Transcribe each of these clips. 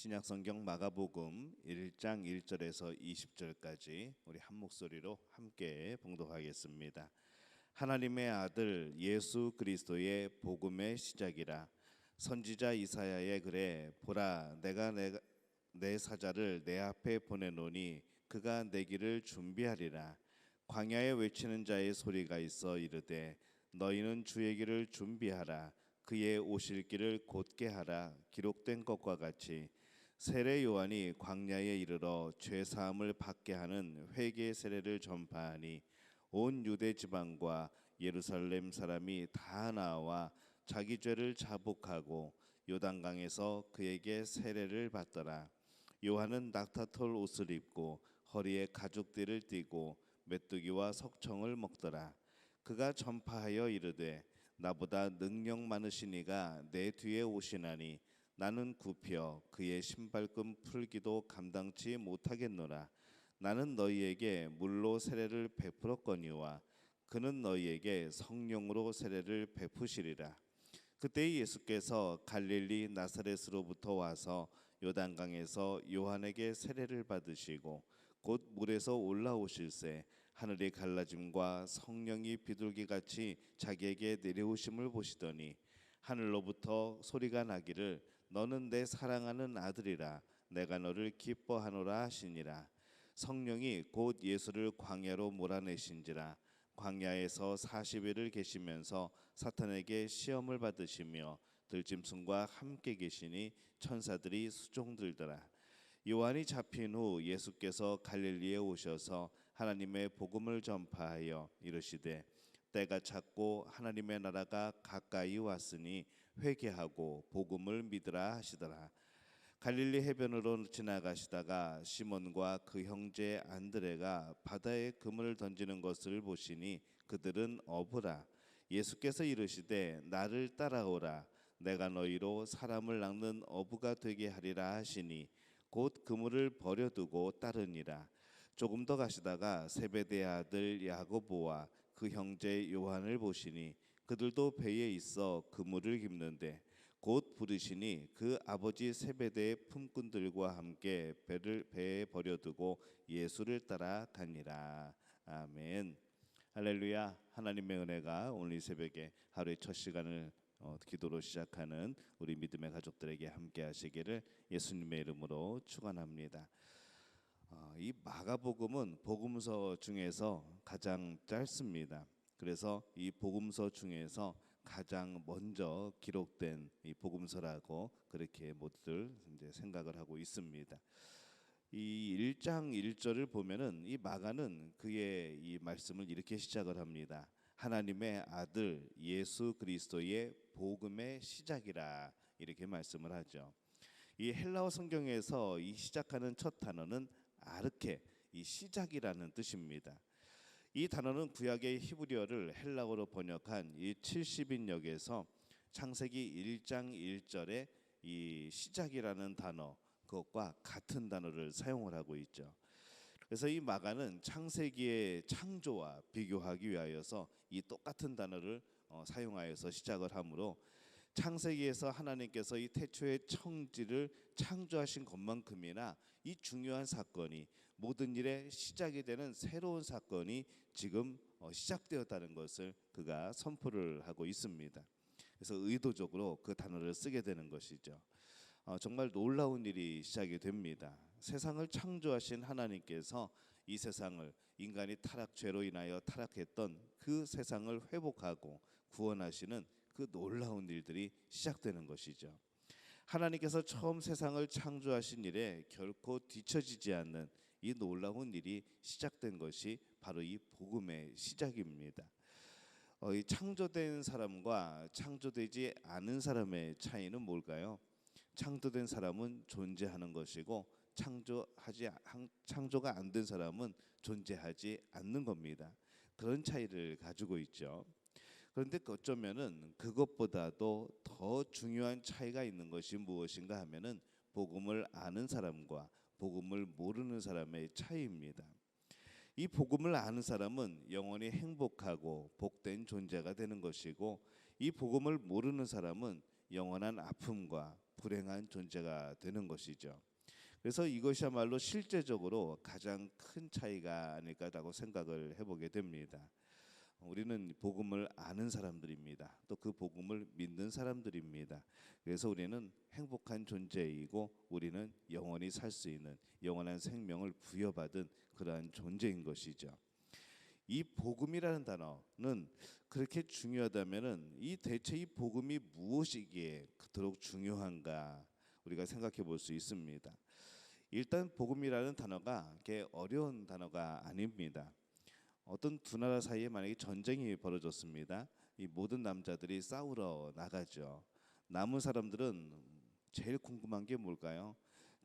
신약성경 마가복음 1장 1절에서 20절까지 우리 한 목소리로 함께 봉독하겠습니다. 하나님의 아들 예수 그리스도의 복음의 시작이라. 선지자 이사야의 글에 보라 내가 내 사자를 내 앞에 보내노니 그가 내 길을 준비하리라. 광야에 외치는 자의 소리가 있어 이르되 너희는 주의 길을 준비하라. 그의 오실 길을 곧게 하라. 기록된 것과 같이 세례 요한이 광야에 이르러 죄 사함을 받게 하는 회개 세례를 전파하니 온 유대 지방과 예루살렘 사람이 다 나와 자기 죄를 자복하고 요단강에서 그에게 세례를 받더라. 요한은 낙타털 옷을 입고 허리에 가죽띠를 띠고 메뚜기와 석청을 먹더라. 그가 전파하여 이르되 나보다 능력 많으신 이가 내 뒤에 오시나니 나는 굽혀 그의 신발끈 풀기도 감당치 못하겠노라. 나는 너희에게 물로 세례를 베풀었거니와 그는 너희에게 성령으로 세례를 베푸시리라. 그때 예수께서 갈릴리 나사렛으로부터 와서 요단강에서 요한에게 세례를 받으시고 곧 물에서 올라오실새 하늘이 갈라짐과 성령이 비둘기같이 자기에게 내려오심을 보시더니 하늘로부터 소리가 나기를 너는 내 사랑하는 아들이라 내가 너를 기뻐하노라 하시니라. 성령이 곧 예수를 광야로 몰아내신지라. 광야에서 40일을 계시면서 사탄에게 시험을 받으시며 들짐승과 함께 계시니 천사들이 수종들더라. 요한이 잡힌 후 예수께서 갈릴리에 오셔서 하나님의 복음을 전파하여 이르시되 때가 찼고 하나님의 나라가 가까이 왔으니 회개하고 복음을 믿으라 하시더라. 갈릴리 해변으로 지나가시다가 시몬과 그 형제 안드레가 바다에 그물을 던지는 것을 보시니 그들은 어부라. 예수께서 이르시되 나를 따라오라. 내가 너희로 사람을 낚는 어부가 되게 하리라 하시니 곧 그물을 버려두고 따르니라. 조금 더 가시다가 세베대의 아들 야고보와 그 형제 요한을 보시니 그들도 배에 있어 그물을 깁는데 곧 부르시니 그 아버지 세베대의 품꾼들과 함께 배에 버려두고 예수를 따라 가니라. 아멘. 할렐루야. 하나님의 은혜가 오늘 이 새벽에 하루의 첫 시간을 기도로 시작하는 우리 믿음의 가족들에게 함께 하시기를 예수님의 이름으로 축원합니다. 이 마가복음은 복음서 중에서 가장 짧습니다. 그래서 이 복음서 중에서 가장 먼저 기록된 이 복음서라고 그렇게 모두들 이제 생각을 하고 있습니다. 이 1장 1절을 보면은 이 마가는 그의 이 말씀을 이렇게 시작을 합니다. 하나님의 아들 예수 그리스도의 복음의 시작이라 이렇게 말씀을 하죠. 이 헬라어 성경에서 이 시작하는 첫 단어는 아르케, 이 시작이라는 뜻입니다. 이 단어는 구약의 히브리어를 헬라어로 번역한 이 70인역에서 창세기 1장 1절에 이 시작이라는 단어 그것과 같은 단어를 사용을 하고 있죠. 그래서 이 마가는 창세기의 창조와 비교하기 위하여서 이 똑같은 단어를 사용하여서 시작을 하므로 창세기에서 하나님께서 이 태초의 청지를 창조하신 것만큼이나 이 중요한 사건이 모든 일의 시작이 되는 새로운 사건이 지금 시작되었다는 것을 그가 선포를 하고 있습니다. 그래서 의도적으로 그 단어를 쓰게 되는 것이죠. 정말 놀라운 일이 시작이 됩니다. 세상을 창조하신 하나님께서 이 세상을 인간이 죄로 인하여 타락했던 그 세상을 회복하고 구원하시는 그 놀라운 일들이 시작되는 것이죠. 하나님께서 처음 세상을 창조하신 일에 결코 뒤처지지 않는 이 놀라운 일이 시작된 것이 바로 이 복음의 시작입니다. 이 창조된 사람과 창조되지 않은 사람의 차이는 뭘까요? 창조된 사람은 존재하는 것이고 창조가 안 된 사람은 존재하지 않는 겁니다. 그런 차이를 가지고 있죠. 그런데 어쩌면은 그것보다도 더 중요한 차이가 있는 것이 무엇인가 하면은 복음을 아는 사람과 복음을 모르는 사람의 차이입니다. 이 복음을 아는 사람은 영원히 행복하고 복된 존재가 되는 것이고 이 복음을 모르는 사람은 영원한 아픔과 불행한 존재가 되는 것이죠. 그래서 이것이야말로 실제적으로 가장 큰 차이가 아닐까라고 생각을 해보게 됩니다. 우리는 복음을 아는 사람들입니다. 또 그 복음을 믿는 사람들입니다. 그래서 우리는 행복한 존재이고 우리는 영원히 살 수 있는 영원한 생명을 부여받은 그러한 존재인 것이죠. 이 복음이라는 단어는 그렇게 중요하다면은 대체 이 복음이 무엇이기에 그토록 중요한가 우리가 생각해 볼 수 있습니다. 일단 복음이라는 단어가 그렇게 어려운 단어가 아닙니다. 어떤 두 나라 사이에 만약에 전쟁이 벌어졌습니다. 이 모든 남자들이 싸우러 나가죠. 남은 사람들은 제일 궁금한 게 뭘까요?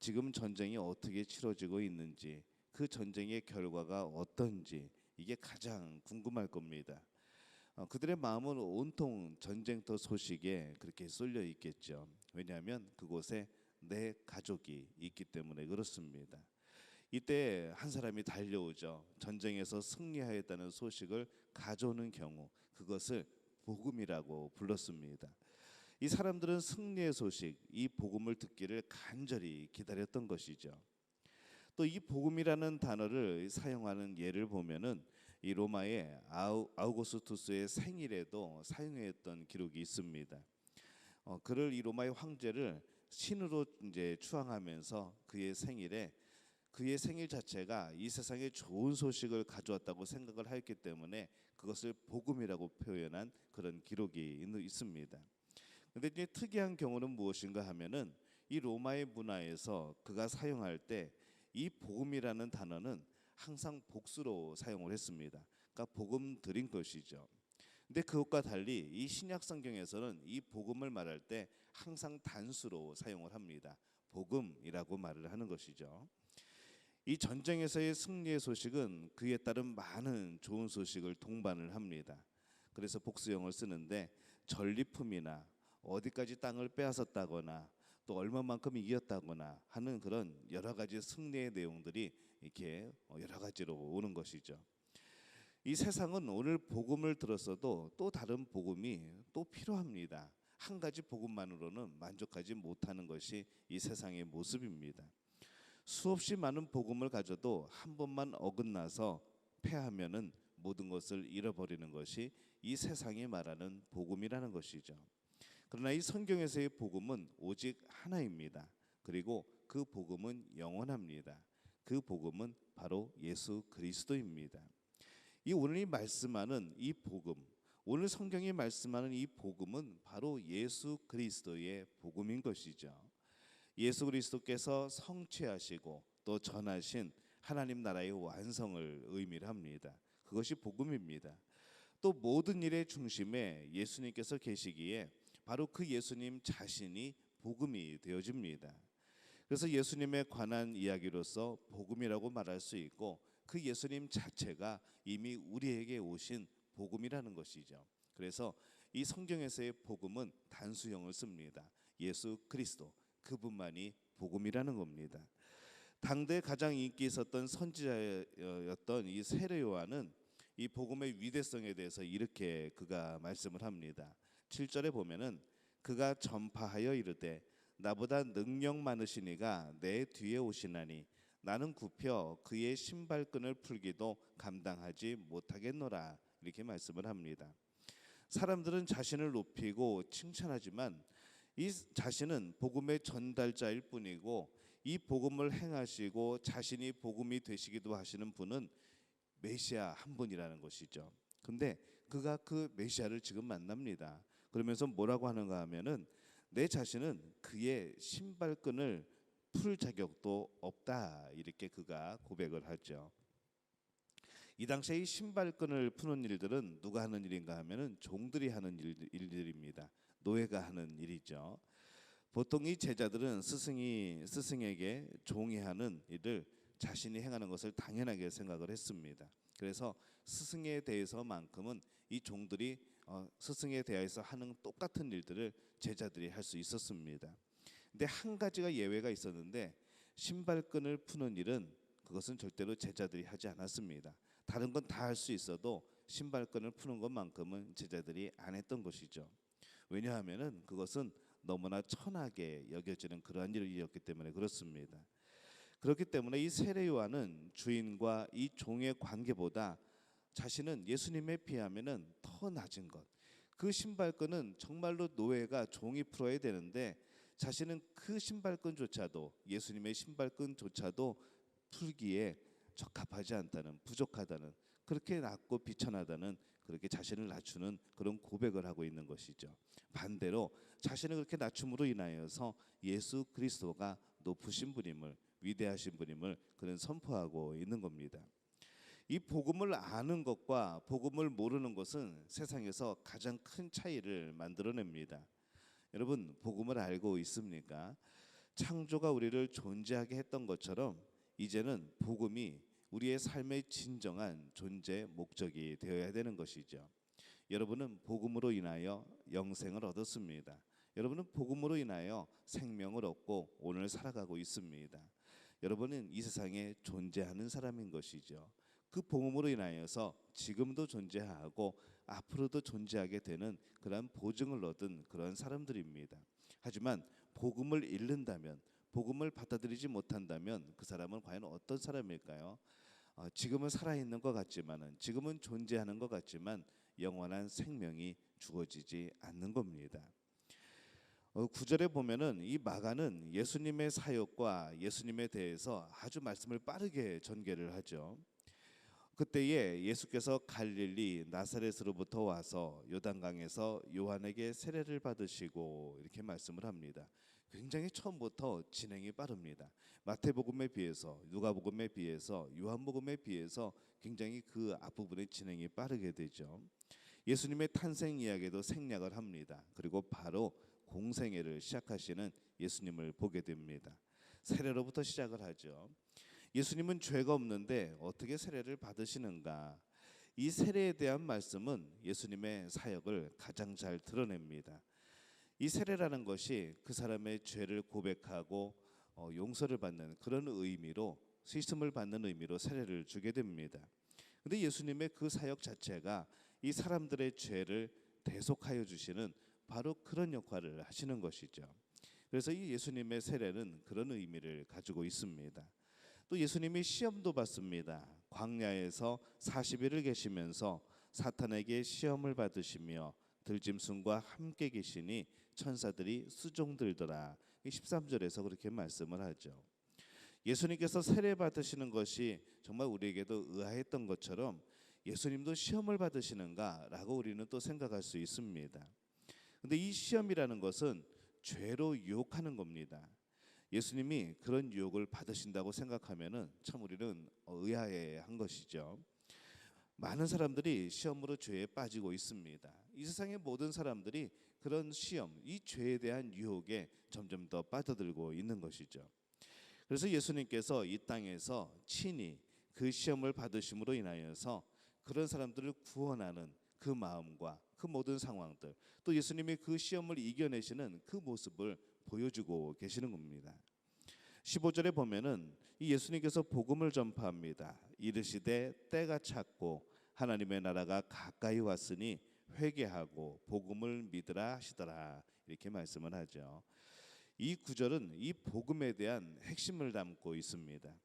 지금 전쟁이 어떻게 치러지고 있는지, 그 전쟁의 결과가 어떤지 이게 가장 궁금할 겁니다. 그들의 마음은 온통 전쟁터 소식에 그렇게 쏠려 있겠죠. 왜냐하면 그곳에 내 가족이 있기 때문에 그렇습니다. 이때 한 사람이 달려오죠. 전쟁에서 승리하였다는 소식을 가져오는 경우 그것을 복음이라고 불렀습니다. 이 사람들은 승리의 소식, 이 복음을 듣기를 간절히 기다렸던 것이죠. 또 이 복음이라는 단어를 사용하는 예를 보면은 이 로마의 아우구스투스의 생일에도 사용했던 기록이 있습니다. 그를 이 로마의 황제를 신으로 이제 추앙하면서 그의 생일 자체가 이 세상에 좋은 소식을 가져왔다고 생각을 했기 때문에 그것을 복음이라고 표현한 그런 기록이 있습니다. 그런데 이제 특이한 경우는 무엇인가 하면은 이 로마의 문화에서 그가 사용할 때 이 복음이라는 단어는 항상 복수로 사용을 했습니다. 그러니까 복음 드린 것이죠. 근데 그것과 달리 이 신약 성경에서는 이 복음을 말할 때 항상 단수로 사용을 합니다. 복음이라고 말을 하는 것이죠. 이 전쟁에서의 승리의 소식은 그에 따른 많은 좋은 소식을 동반을 합니다. 그래서 복수형을 쓰는데 전리품이나 어디까지 땅을 빼앗았다거나 또 얼마만큼 이겼다거나 하는 그런 여러 가지 승리의 내용들이 이렇게 여러 가지로 오는 것이죠. 이 세상은 오늘 복음을 들었어도 또 다른 복음이 또 필요합니다. 한 가지 복음만으로는 만족하지 못하는 것이 이 세상의 모습입니다. 수없이 많은 복음을 가져도 한 번만 어긋나서 패하면은 모든 것을 잃어버리는 것이 이 세상이 말하는 복음이라는 것이죠. 그러나 이 성경에서의 복음은 오직 하나입니다. 그리고 그 복음은 영원합니다. 그 복음은 바로 예수 그리스도입니다. 이 오늘 말씀하는 이 복음, 오늘 성경이 말씀하는 이 복음은 바로 예수 그리스도의 복음인 것이죠. 예수 그리스도께서 성취하시고 또 전하신 하나님 나라의 완성을 의미를 합니다. 그것이 복음입니다. 또 모든 일의 중심에 예수님께서 계시기에 바로 그 예수님 자신이 복음이 되어집니다. 그래서 예수님에 관한 이야기로서 복음이라고 말할 수 있고 그 예수님 자체가 이미 우리에게 오신 복음이라는 것이죠. 그래서 이 성경에서의 복음은 단수형을 씁니다. 예수 그리스도 그분만이 복음이라는 겁니다. 당대 가장 인기 있었던 선지자였던 이 세례 요한은 이 복음의 위대성에 대해서 이렇게 그가 말씀을 합니다. 7절에 보면은 그가 전파하여 이르되 나보다 능력 많으신 이가 내 뒤에 오시나니 나는 굽혀 그의 신발끈을 풀기도 감당하지 못하겠노라 이렇게 말씀을 합니다. 사람들은 자신을 높이고 칭찬하지만 이 자신은 복음의 전달자일 뿐이고 이 복음을 행하시고 자신이 복음이 되시기도 하시는 분은 메시아 한 분이라는 것이죠. 근데 그가 그 메시아를 지금 만납니다. 그러면서 뭐라고 하는가 하면은 내 자신은 그의 신발끈을 풀 자격도 없다 이렇게 그가 고백을 하죠. 이 당시에 이 신발끈을 푸는 일들은 누가 하는 일인가 하면은 종들이 하는 일들입니다. 노예가 하는 일이죠. 보통 이 제자들은 스승에게 종이하는 일을 자신이 행하는 것을 당연하게 생각을 했습니다. 그래서 스승에 대해서만큼은 이 종들이 스승에 대해서 하는 똑같은 일들을 제자들이 할 수 있었습니다. 근데 한 가지가 예외가 있었는데 신발끈을 푸는 일은 그것은 절대로 제자들이 하지 않았습니다. 다른 건 다 할 수 있어도 신발끈을 푸는 것만큼은 제자들이 안 했던 것이죠. 왜냐하면은 그것은 너무나 천하게 여겨지는 그러한 일이었기 때문에 그렇습니다. 그렇기 때문에 이 세례 요한은 주인과 이 종의 관계보다 자신은 예수님에 비하면은 더 낮은 것, 그 신발끈은 정말로 노예가 종이 풀어야 되는데 자신은 그 신발끈조차도, 예수님의 신발끈조차도 풀기에 적합하지 않다는, 부족하다는, 그렇게 낮고 비천하다는, 그렇게 자신을 낮추는 그런 고백을 하고 있는 것이죠. 반대로 자신을 그렇게 낮춤으로 인하여서 예수 그리스도가 높으신 분임을, 위대하신 분임을 그는 선포하고 있는 겁니다. 이 복음을 아는 것과 복음을 모르는 것은 세상에서 가장 큰 차이를 만들어냅니다. 여러분, 복음을 알고 있습니까? 창조가 우리를 존재하게 했던 것처럼 이제는 복음이 우리의 삶의 진정한 존재 목적이 되어야 되는 것이죠. 여러분은 복음으로 인하여 영생을 얻었습니다. 여러분은 복음으로 인하여 생명을 얻고 오늘 살아가고 있습니다. 여러분은 이 세상에 존재하는 사람인 것이죠. 그 복음으로 인하여서 지금도 존재하고 앞으로도 존재하게 되는 그런 보증을 얻은 그런 사람들입니다. 하지만 복음을 잃는다면, 복음을 받아들이지 못한다면 그 사람은 과연 어떤 사람일까요? 지금은 살아있는 것 같지만은, 지금은 존재하는 것 같지만 영원한 생명이 주어지지 않는 겁니다. 9절에 보면은 이 마가는 예수님의 사역과 예수님에 대해서 아주 말씀을 빠르게 전개를 하죠. 그때에 예수께서 갈릴리 나사렛으로부터 와서 요단강에서 요한에게 세례를 받으시고, 이렇게 말씀을 합니다. 굉장히 처음부터 진행이 빠릅니다. 마태복음에 비해서, 누가복음에 비해서, 요한복음에 비해서 굉장히 그 앞부분의 진행이 빠르게 되죠. 예수님의 탄생 이야기도 생략을 합니다. 그리고 바로 공생애를 시작하시는 예수님을 보게 됩니다. 세례로부터 시작을 하죠. 예수님은 죄가 없는데 어떻게 세례를 받으시는가? 이 세례에 대한 말씀은 예수님의 사역을 가장 잘 드러냅니다. 이 세례라는 것이 그 사람의 죄를 고백하고 용서를 받는 그런 의미로, 씻음을 받는 의미로 세례를 주게 됩니다. 그런데 예수님의 그 사역 자체가 이 사람들의 죄를 대속하여 주시는 바로 그런 역할을 하시는 것이죠. 그래서 이 예수님의 세례는 그런 의미를 가지고 있습니다. 또 예수님이 시험도 받습니다. 광야에서 40일을 계시면서 사탄에게 시험을 받으시며 들짐승과 함께 계시니 천사들이 수종들더라. 13절에서 그렇게 말씀을 하죠. 예수님께서 세례 받으시는 것이 정말 우리에게도 의아했던 것처럼 예수님도 시험을 받으시는가라고 우리는 또 생각할 수 있습니다. 그런데 이 시험이라는 것은 죄로 유혹하는 겁니다. 예수님이 그런 유혹을 받으신다고 생각하면은 참 우리는 의아해한 것이죠. 많은 사람들이 시험으로 죄에 빠지고 있습니다. 이 세상의 모든 사람들이 그런 시험, 이 죄에 대한 유혹에 점점 더 빠져들고 있는 것이죠. 그래서 예수님께서 이 땅에서 친히 그 시험을 받으심으로 인하여서 그런 사람들을 구원하는 그 마음과 그 모든 상황들, 또 예수님이 그 시험을 이겨내시는 그 모습을 보여주고 계시는 겁니다. 15절에 보면은 이 예수님께서 복음을 전파합니다. 이르시되 때가 찼고 하나님의 나라가 가까이 왔으니 회개하고 복음을 믿으라 하시더라. 이렇게 말씀을 하죠. 이 구절은 이 복음에 대한 핵심을 담고 있습니다.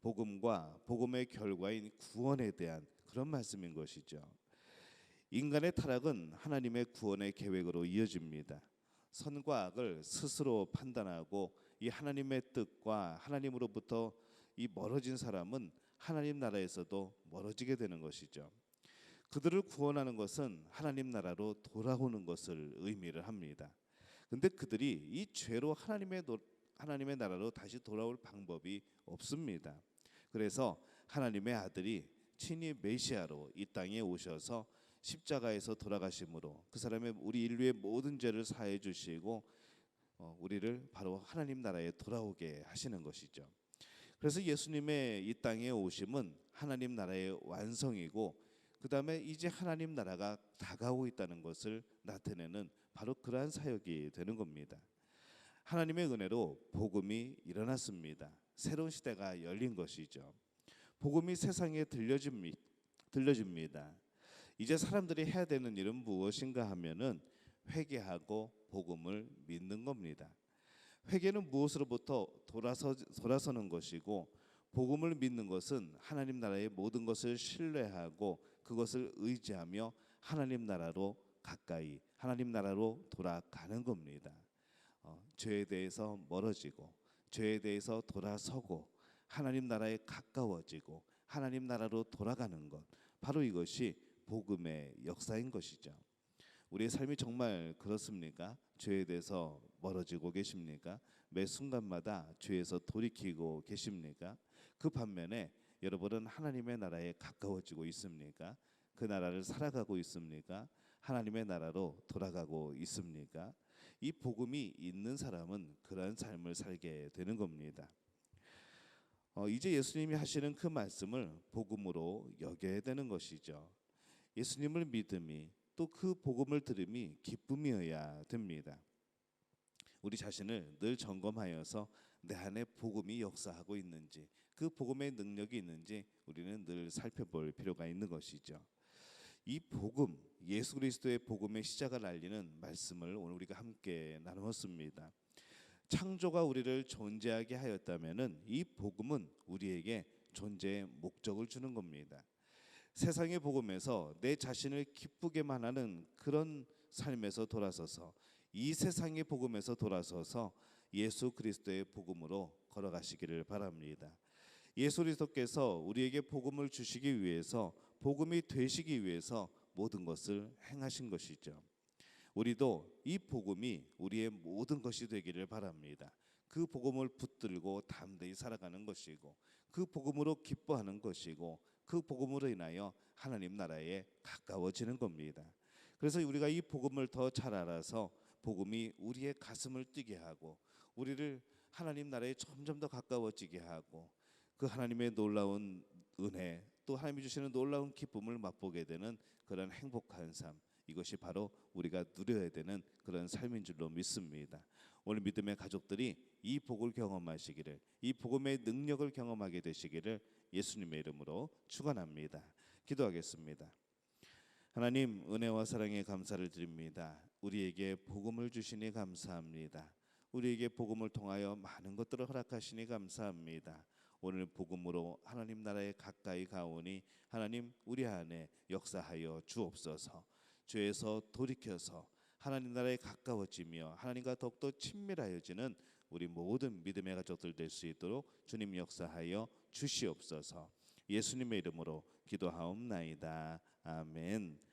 복음과 복음의 결과인 구원에 대한 그런 말씀인 것이죠. 인간의 타락은 하나님의 구원의 계획으로 이어집니다. 선과 악을 스스로 판단하고 이 하나님의 뜻과 하나님으로부터 이 멀어진 사람은 하나님 나라에서도 멀어지게 되는 것이죠. 그들을 구원하는 것은 하나님 나라로 돌아오는 것을 의미를 합니다. 근데 그들이 이 죄로 하나님의 나라로 다시 돌아올 방법이 없습니다. 그래서 하나님의 아들이 친히 메시아로 이 땅에 오셔서 십자가에서 돌아가심으로 그 사람의, 우리 인류의 모든 죄를 사해 주시고 우리를 바로 하나님 나라에 돌아오게 하시는 것이죠. 그래서 예수님의 이 땅에 오심은 하나님 나라의 완성이고, 그 다음에 이제 하나님 나라가 다가오고 있다는 것을 나타내는 바로 그러한 사역이 되는 겁니다. 하나님의 은혜로 복음이 일어났습니다. 새로운 시대가 열린 것이죠. 복음이 세상에 들려집니다. 이제 사람들이 해야 되는 일은 무엇인가 하면은 회개하고 복음을 믿는 겁니다. 회개는 무엇으로부터 돌아서는 것이고, 복음을 믿는 것은 하나님 나라의 모든 것을 신뢰하고 그것을 의지하며 하나님 나라로 가까이, 하나님 나라로 돌아가는 겁니다. 죄에 대해서 멀어지고 죄에 대해서 돌아서고 하나님 나라에 가까워지고 하나님 나라로 돌아가는 것, 바로 이것이 복음의 역사인 것이죠. 우리의 삶이 정말 그렇습니까? 죄에 대해서 멀어지고 계십니까? 매 순간마다 죄에서 돌이키고 계십니까? 그 반면에 여러분은 하나님의 나라에 가까워지고 있습니까? 그 나라를 살아가고 있습니까? 하나님의 나라로 돌아가고 있습니까? 이 복음이 있는 사람은 그러한 삶을 살게 되는 겁니다. 이제 예수님이 하시는 그 말씀을 복음으로 여겨야 되는 것이죠. 예수님을 믿음이, 또 그 복음을 들음이 기쁨이어야 됩니다. 우리 자신을 늘 점검하여서 내 안에 복음이 역사하고 있는지, 그 복음의 능력이 있는지 우리는 늘 살펴볼 필요가 있는 것이죠. 이 복음, 예수 그리스도의 복음의 시작을 알리는 말씀을 오늘 우리가 함께 나누었습니다. 창조가 우리를 존재하게 하였다면은 이 복음은 우리에게 존재의 목적을 주는 겁니다. 세상의 복음에서 내 자신을 기쁘게만 하는 그런 삶에서 돌아서서, 이 세상의 복음에서 돌아서서 예수 그리스도의 복음으로 걸어가시기를 바랍니다. 예수 그리스도께서 우리에게 복음을 주시기 위해서, 복음이 되시기 위해서 모든 것을 행하신 것이죠. 우리도 이 복음이 우리의 모든 것이 되기를 바랍니다. 그 복음을 붙들고 담대히 살아가는 것이고, 그 복음으로 기뻐하는 것이고, 그 복음으로 인하여 하나님 나라에 가까워지는 겁니다. 그래서 우리가 이 복음을 더 잘 알아서 복음이 우리의 가슴을 뛰게 하고 우리를 하나님 나라에 점점 더 가까워지게 하고, 그 하나님의 놀라운 은혜, 또 하나님이 주시는 놀라운 기쁨을 맛보게 되는 그런 행복한 삶, 이것이 바로 우리가 누려야 되는 그런 삶인 줄로 믿습니다. 오늘 믿음의 가족들이 이 복을 경험하시기를, 이 복음의 능력을 경험하게 되시기를 예수님의 이름으로 축원합니다. 기도하겠습니다. 하나님, 은혜와 사랑에 감사를 드립니다. 우리에게 복음을 주시니 감사합니다. 우리에게 복음을 통하여 많은 것들을 허락하시니 감사합니다. 오늘 복음으로 하나님 나라에 가까이 가오니 하나님, 우리 안에 역사하여 주옵소서. 죄에서 돌이켜서 하나님 나라에 가까워지며 하나님과 더욱더 친밀하여지는 우리 모든 믿음의 가족들 될 수 있도록 주님 역사하여 주시옵소서. 예수님의 이름으로 기도하옵나이다. 아멘.